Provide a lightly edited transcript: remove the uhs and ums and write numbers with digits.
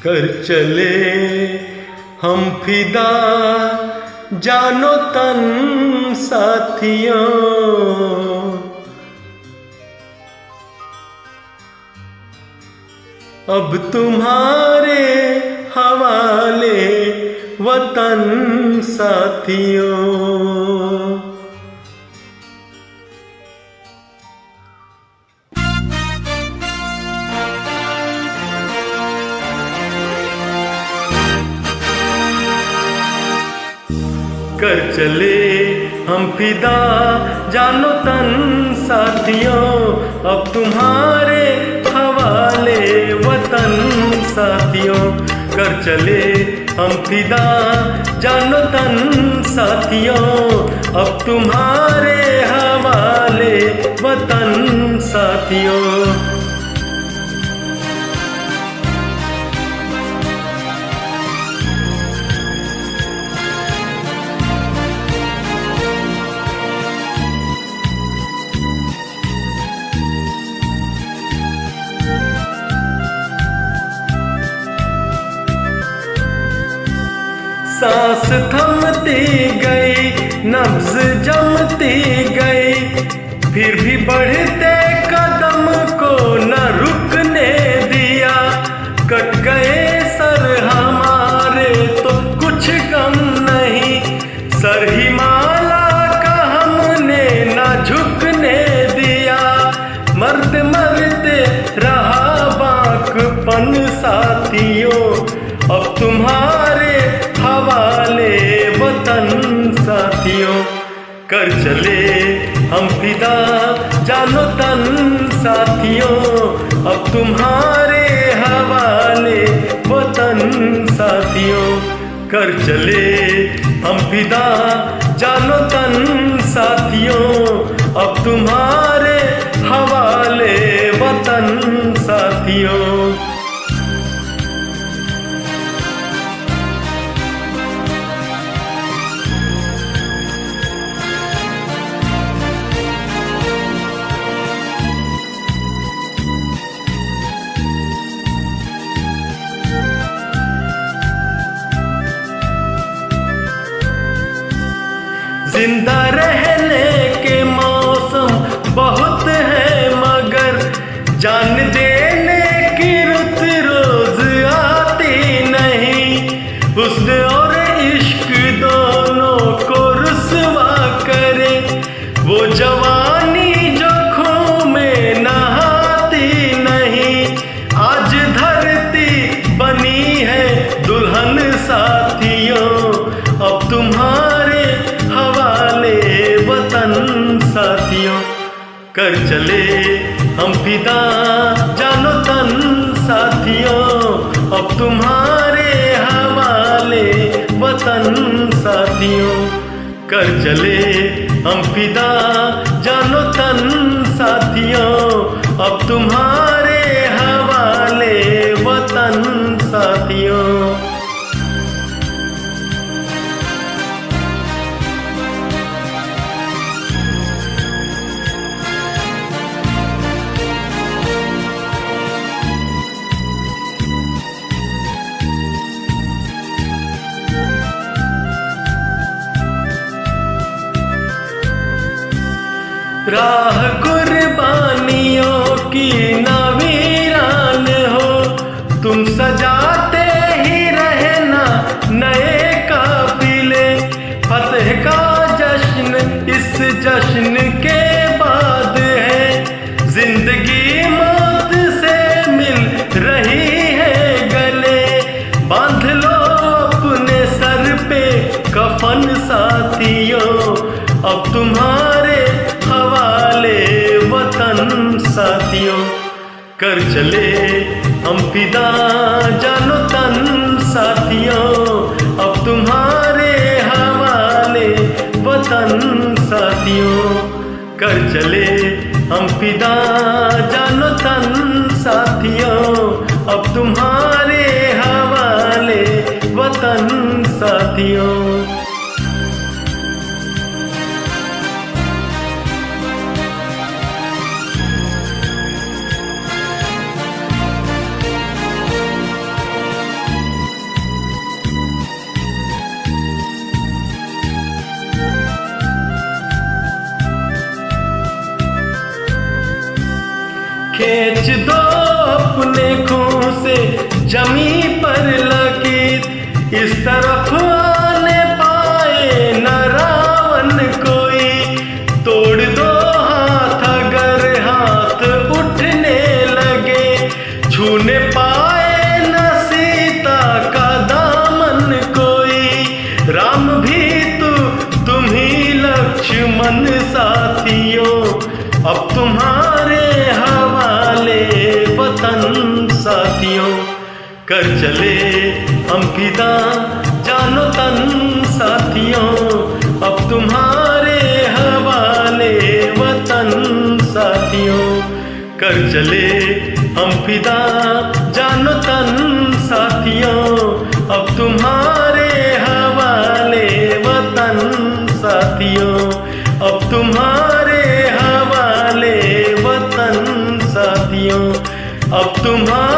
कर चले हम फिदा जानो तन साथियों। अब तुम्हारे हवाले वतन साथियों। कर चले हम फिदा जानो तन साथियों। अब तुम्हारे हवाले वतन साथियों। कर चले हम फिदा जानो तन साथियों। अब तुम्हारे हवाले वतन साथियों। सांस थमती गई, नब्ज जमती गई, फिर भी बढ़ते कदम को न रुकने दिया। कट गए सर हमारे तो कुछ गम नहीं, सर हिमाला का हमने न झुकने दिया। मरते मरते रहा बाकपन साथियों। अब तुम्हारे हवाले वतन साथियों। कर चले हम फिदा जानो तन साथियों। अब तुम्हारे हवाले वतन साथियों। कर चले हम फिदा जानो तन साथियों। अब तुम्हारे हवाले वतन साथियों। जिंदा रहने के मौसम बहुत है, मगर जान देने की रुत रोज आती नहीं। हुस्न और इश्क दोनों को रुसवा करे, वो जवानी जो खून में नहाती नहीं। आज धरती बनी है दुल्हन साथियों। अब तुम्हारे हवाले वतन साथियों। कर चले हम फिदा जानो तन साथियों। अब तुम्हारे हवाले वतन साथियों। कर चले हम फिदा जानो तन साथियों। अब तुम्हारे हवाले वतन साथियों। राह कुर्बानियों की ना वीरान हो, तुम सजाते ही रहना नए काफिले। फतेह का जश्न इस जश्न के बाद है, जिंदगी मौत से मिल रही है गले। बांध लो अपने सर पे कफन साथियों। अब तुम्हारे हवाले वतन साथियों। कर चले हम फिदा जानो तन साथियों। अब तुम्हारे हवाले वतन साथियों। कर चले हम फिदा जानो तन साथियों। अब तुम्हारे हवाले वतन साथियों। खींच दो अपने खून से जमी पर लकीर, इस तरफ आने पाए न रावण कोई। तोड़ दो हाथ अगर हाथ उठने लगे, छूने पाए न सीता का दामन कोई। राम भी तुम ही लक्ष्मण साथियों, अब तुम्हारे हवाले वतन साथियों। कर चले हम फिदा जानो तन साथियों, अब तुम्हारे हवाले वतन साथियों। कर चले हम फिदा जानो तन साथियों, अब तुम्हारे हवाले वतन साथियों। अब तुम्हारे हवाले वतन साथियों, अब तुम्हारे